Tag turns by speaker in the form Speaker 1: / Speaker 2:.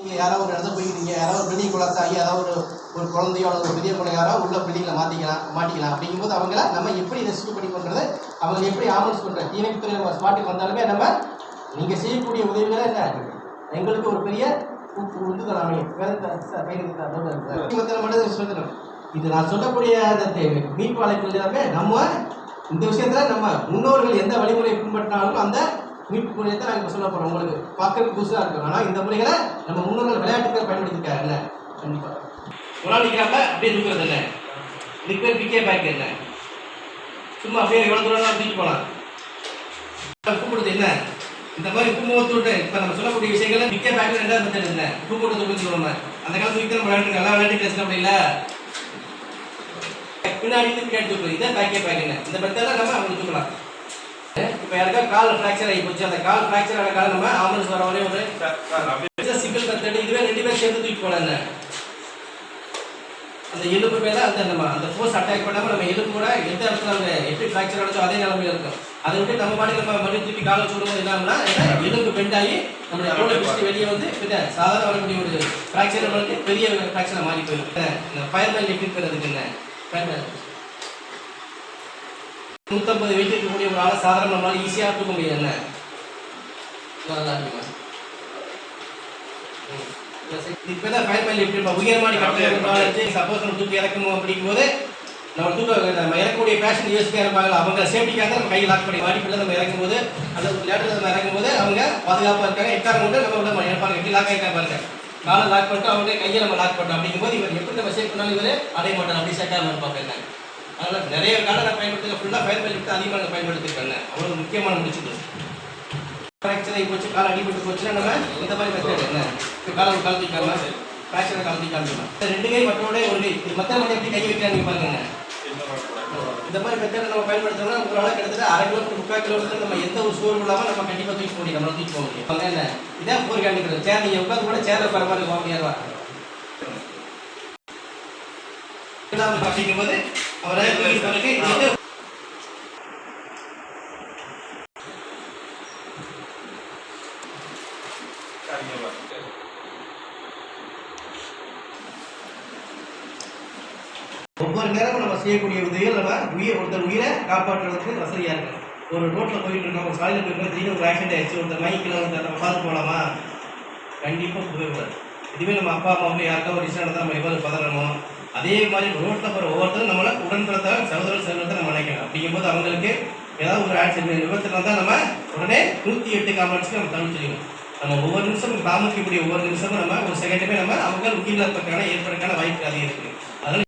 Speaker 1: நீங்கள் யாராவது ஒரு இடத்துல போய்க்கிறீங்க, யாராவது பில்டிங் கொலாப்ஸ் ஆகி ஏதாவது ஒரு குழந்தையோ அல்லது ஒரு பெரிய பிள்ளை யாராவது உள்ள பில்டிங்கில் மாட்டிக்கலாம். அப்படிங்கும்போது அவங்கள நம்ம எப்படி ரெஸ்க்யூ பண்ணி பண்ணுறது, அவங்களை எப்படி ஆம்புலன்ஸ் பண்ணுறது, தீயணைப்புத்துறை நம்ம ஸ்பாட்டுக்கு வந்தாலுமே நம்ம நீங்கள் செய்யக்கூடிய உதவிகளை என்ன எங்களுக்கு ஒரு பெரிய உந்துதல் அமையும். மட்டும் சொல்லணும். இது நான் சொல்லக்கூடிய அந்த மீட்பு அழைப்பு எல்லாமே நம்ம இந்த விஷயத்தில் நம்ம முன்னோர்கள் எந்த வழிமுறையை பின்பற்றினாலும் அந்த மீட்பு முறையை தான் நாங்கள் இப்போ சொல்ல போகிறோம். உங்களுக்கு பார்க்கறதுக்கு புதுசாக இருக்கும். ஆனால் இந்த முறைகளை நம்ம முன்னோர்கள் விளையாட்டுக்கள் பயன்படுத்திருக்காங்க. என்ன கண்டிப்பாக ஒரு நாள் நிற்கிறாங்க அப்படியே தூக்குறது என்ன இதுக்கு பேர் பிக்கே பேக் என்ன சும்மா அப்படியே எவ்வளோ தூரம் தூக்கி போகலாம். கூப்பிடுறது என்ன இந்த மாதிரி கும்பகத்தோடு இப்போ நம்ம சொல்லக்கூடிய விஷயங்களை பிக்கே பேக் ரெண்டாவது மெத்தட் என்ன கும்பகத்தை தூக்கி சொல்லுவாங்க. அந்த காலத்து விற்க நம்ம விளையாட்டு நல்லா விளையாட்டு பேசணும் அப்படி இல்லை பின்னாடி பின்னாடி தூக்குறது இதான் பேக்கே பேக் என்ன இந்த மெத்தடில் நம்ம அவங்க தூக்கலாம். இப்போ யாருக்கா கால் ஃப்ராக்சர் ஆகி போச்சு, அந்த கால் ஃப்ராக்சர் ஆன காலம் நம்ம ஆம்புலன்ஸ் வர வரையும் ஒரு சிங்கிள் மெத்தட். இதுவே 2 பேர் சேர்ந்து தூக்கி போகலாம். என்ன அந்த எலும்பு மேலே அந்த ஃபோர்ஸ் அட்டாக் பண்ணாமல் நம்ம எலும்பு கூட எந்த இடத்துல அவங்க எப்படி ஃப்ராக்சர் ஆச்சோ அதே நிலைமையில் இருக்கும். அதை விட்டு நம்ம பாட்டி நம்ம மறுபடியும் திருப்பி காலை சொல்லும்போது என்னன்னா எலும்பு பெண்ட் ஆகி நம்மளுடைய தோலை பிடிச்சி வெளியே வந்து சாதாரண வரக்கூடிய ஒரு ஃப்ராக்சர் நம்மளுக்கு பெரிய ஃப்ராக்சரை மாறி போயிடும். இந்த ஃபயர்மேன் லிஃப்ட் பண்ணுறதுக்கு என்ன ஃபயர்மேன் 150 வெயிட் இருக்கக்கூடிய ஒரு ஆளை சாதாரண நம்மளால ஈஸியாக தூக்க முடியாது. என்ன நல்லா இருக்குமா இப்போ தான் ஃபயர்மேன் லிஃப்ட் உயர்மாடி கட்டளை சப்போஸ் நம்ம தூக்கி இறக்கணும் அப்படிங்கும்போது நம்ம இறக்கக்கூடிய பேஷன் யூஸ்க்காக இருப்பாங்க. அவங்க சேஃப்டிக்காக நம்ம கையை லாக் பண்ணி வாடிப்பில் நம்ம இறக்கும்போது அந்த லேட்டர் நம்ம இறக்கும்போது அவங்க பாதுகாப்பாக இருக்காங்க. எட்டாம் கொண்டு நம்ம இறப்பாங்க. எப்படி லாக் ஆகிட்டா பாருங்க காலை லாக் பண்ணிட்டு அவங்க கையை நம்ம லாக் பண்ணோம். அப்படிங்கும்போது இவர் எப்படி நம்ம சேஃப் பண்ணாலும் இவர் அடைய மாட்டார். அப்படி செட்டாக இருப்பாங்க. என்ன அதனால் நிறைய காலம் நான் பயன்படுத்த ஃபுல்லாக ஃபயர்மேன் லிஃப்ட் அதிகமாக பயன்படுத்திருக்காங்க. அவ்வளோ முக்கியமான முடிச்சுது. ஃப்ராக்சர் ஆகி போச்சு, கால் அடிபட்டு போச்சுன்னா நம்ம இந்த மாதிரி மெத்தட் என்ன இப்போ காலை கலத்திக்காம ஃப்ராக்சரை கலத்திக்காம 2 கை மற்றோட ஒரு கை இது மற்ற மாதிரி எப்படி கை வைக்கிறாங்க பாருங்க. இந்த மாதிரி மெத்தடை நம்ம பயன்படுத்தோம்னா உங்களால் கிட்டத்தட்ட 1/2 கிலோமீட்டர் 3/4 கிலோமீட்டர் நம்ம எந்த ஒரு சோர்வு இல்லாமல் நம்ம கண்டிப்பாக தூக்கி போக முடியும். நம்மளால் தூக்கி போக முடியும். என்ன இதான் போர் காண்டிக்கிறது. சேர் நீங்கள் உட்காந்து கூட சேரில் போகிற மாதிரி போக முடியாதுவா அப்படிங்கும்போது அவரை ஒவ்வொரு நேரமும் நம்ம செய்யக்கூடிய உதவிகள் நம்ம ஒருத்தர் உயிரை காப்பாற்றுறதுக்கு வசதியாக இருக்கும். ஒரு ரோட்டில் போயிட்டு இருக்கோம், ஒரு சாலையில் போயிருக்கோம், திடீர்னு ஒரு ஆக்சிடென்ட் ஆயிடுச்சு, ஒருத்தர் மைக்கில் ஒருத்தர் நம்ம பார்த்து போகலாமா? கண்டிப்பாக போகக்கூடாது. இதுவே நம்ம அப்பா அம்மா யாருக்கா ஒரு விஷயம் நடந்தால் நம்ம எவ்வளோ பதறமோ அதே மாதிரி ரோட்டில் போகிற ஒவ்வொருத்தரும் நம்மளை உடன்பிறத்த சகோதரத்தை நம்ம நினைக்கணும். அப்படிங்கும்போது அவங்களுக்கு ஏதாவது ஒரு ஆக்சிடென்ட் விபத்தில் வந்தால் நம்ம உடனே 108 காம்பன்ஸ்க்கு நம்ம தவிர்த்துக்கணும். நம்ம ஒவ்வொரு நிமிஷமும் காமிக்கக்கூடிய ஒவ்வொரு நிமிஷமும் நம்ம ஒரு செகண்டுமே நம்ம அவங்க உயிரிழப்புக்கான ஏற்படுறதுக்கான வாய்ப்பு